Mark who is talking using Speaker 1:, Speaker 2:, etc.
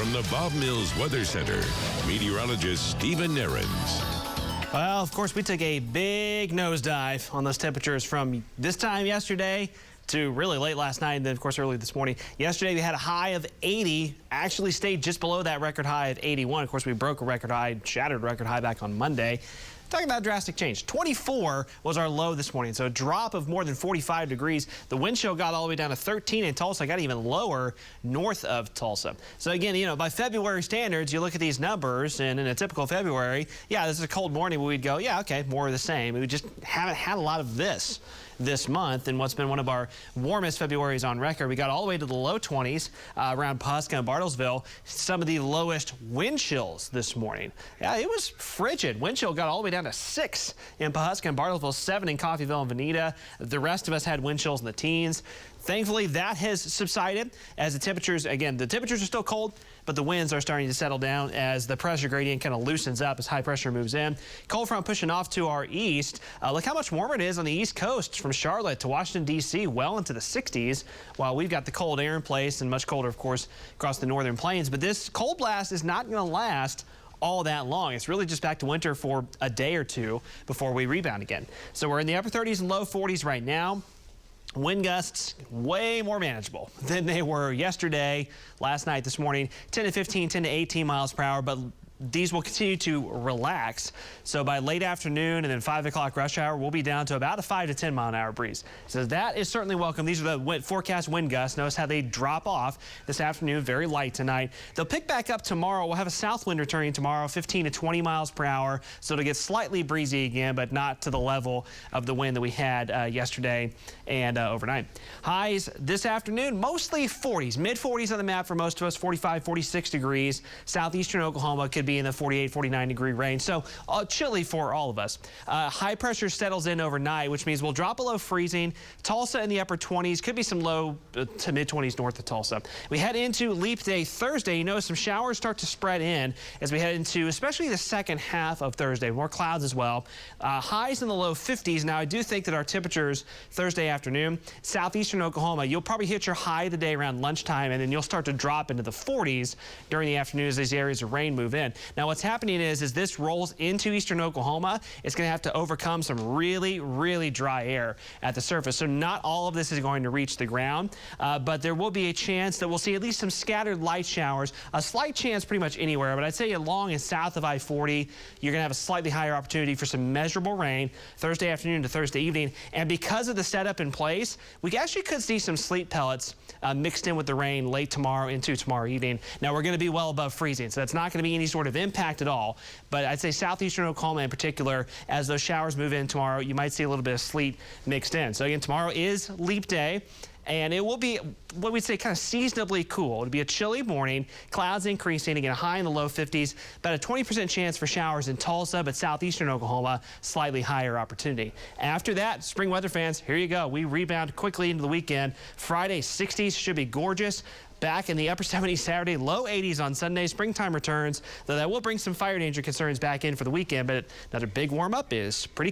Speaker 1: From the Bob Mills Weather Center, meteorologist Stephen Nehrenz.
Speaker 2: Well, of course, we took a big nosedive on those temperatures from this time yesterday to really late last night, and then, of course, early this morning. Yesterday, we had a high of 80, actually stayed just below that record high of 81. Of course, we broke a record high, shattered a record high back on Monday. Talking about drastic change. 24 was our low this morning, so a drop of more than 45 degrees. The wind chill got all the way down to 13 in Tulsa, got even lower north of Tulsa. So again, you know, by February standards, you look at these numbers, and in a typical February, yeah, this is a cold morning, but we'd go, yeah, okay, more of the same. We just haven't had a lot of this month, and what's been one of our warmest Februarys on record. We got all the way to the low 20s around Pawhuska and Bartlesville. Some of the lowest wind chills this morning. Yeah, it was frigid. Wind chill got all the way down to 6 in Pawhuska and Bartlesville, 7 in Coffeyville and Veneta. The rest of us had wind chills in the teens. Thankfully, that has subsided as the temperatures, again, the temperatures are still cold, but the winds are starting to settle down as the pressure gradient kind of loosens up as high pressure moves in. Cold front pushing off to our east. Look how much warmer it is on the East Coast from Charlotte to Washington, D.C., well into the 60s, while we've got the cold air in place and much colder, of course, across the northern plains. But this cold blast is not going to last all that long. It's really just back to winter for a day or two before we rebound again. So we're in the upper 30s and low 40s right now. Wind gusts way more manageable than they were yesterday, last night, this morning. 10 to 15, 10 to 18 miles per hour, but these will continue to relax. So by late afternoon and then 5 o'clock rush hour, we'll be down to about a 5 to 10 mile an hour breeze. So that is certainly welcome. These are the forecast wind gusts. Notice how they drop off this afternoon, very light tonight. They'll pick back up tomorrow. We'll have a south wind returning tomorrow, 15 to 20 miles per hour. So it'll get slightly breezy again, but not to the level of the wind that we had yesterday and overnight. Highs this afternoon, mostly 40s, mid 40s on the map for most of us, 45, 46 degrees. Southeastern Oklahoma could be in the 48, 49 degree range. So chilly for all of us. High pressure settles in overnight, which means we'll drop below freezing. Tulsa in the upper 20s, could be some low to mid 20s north of Tulsa. We head into Leap Day Thursday. You know, some showers start to spread in as we head into especially the second half of Thursday. More clouds as well. Highs in the low 50s. Now, I do think that our temperatures Thursday afternoon, southeastern Oklahoma, you'll probably hit your high of the day around lunchtime, and then you'll start to drop into the 40s during the afternoon as these areas of rain move in. Now, what's happening is this rolls into eastern Oklahoma, it's going to have to overcome some really, really dry air at the surface. So not all of this is going to reach the ground, but there will be a chance that we'll see at least some scattered light showers. A slight chance pretty much anywhere, but I'd say along and south of I-40, you're going to have a slightly higher opportunity for some measurable rain Thursday afternoon to Thursday evening. And because of the setup in place, we actually could see some sleet pellets mixed in with the rain late tomorrow into tomorrow evening. Now, we're going to be well above freezing, so that's not going to be any sort of impact at all. But I'd say southeastern Oklahoma in particular, as those showers move in tomorrow, you might see a little bit of sleet mixed in. So again, tomorrow is Leap Day, and it will be what we'd say kind of seasonably cool. It'll be a chilly morning, clouds increasing, again, a high in the low 50s, about a 20% chance for showers in Tulsa, but southeastern Oklahoma, slightly higher opportunity. After that, spring weather fans, here you go. We rebound quickly into the weekend. Friday, 60s, should be gorgeous. Back in the upper 70s Saturday, low 80s on Sunday. Springtime returns, though that will bring some fire danger concerns back in for the weekend, but another big warm up is pretty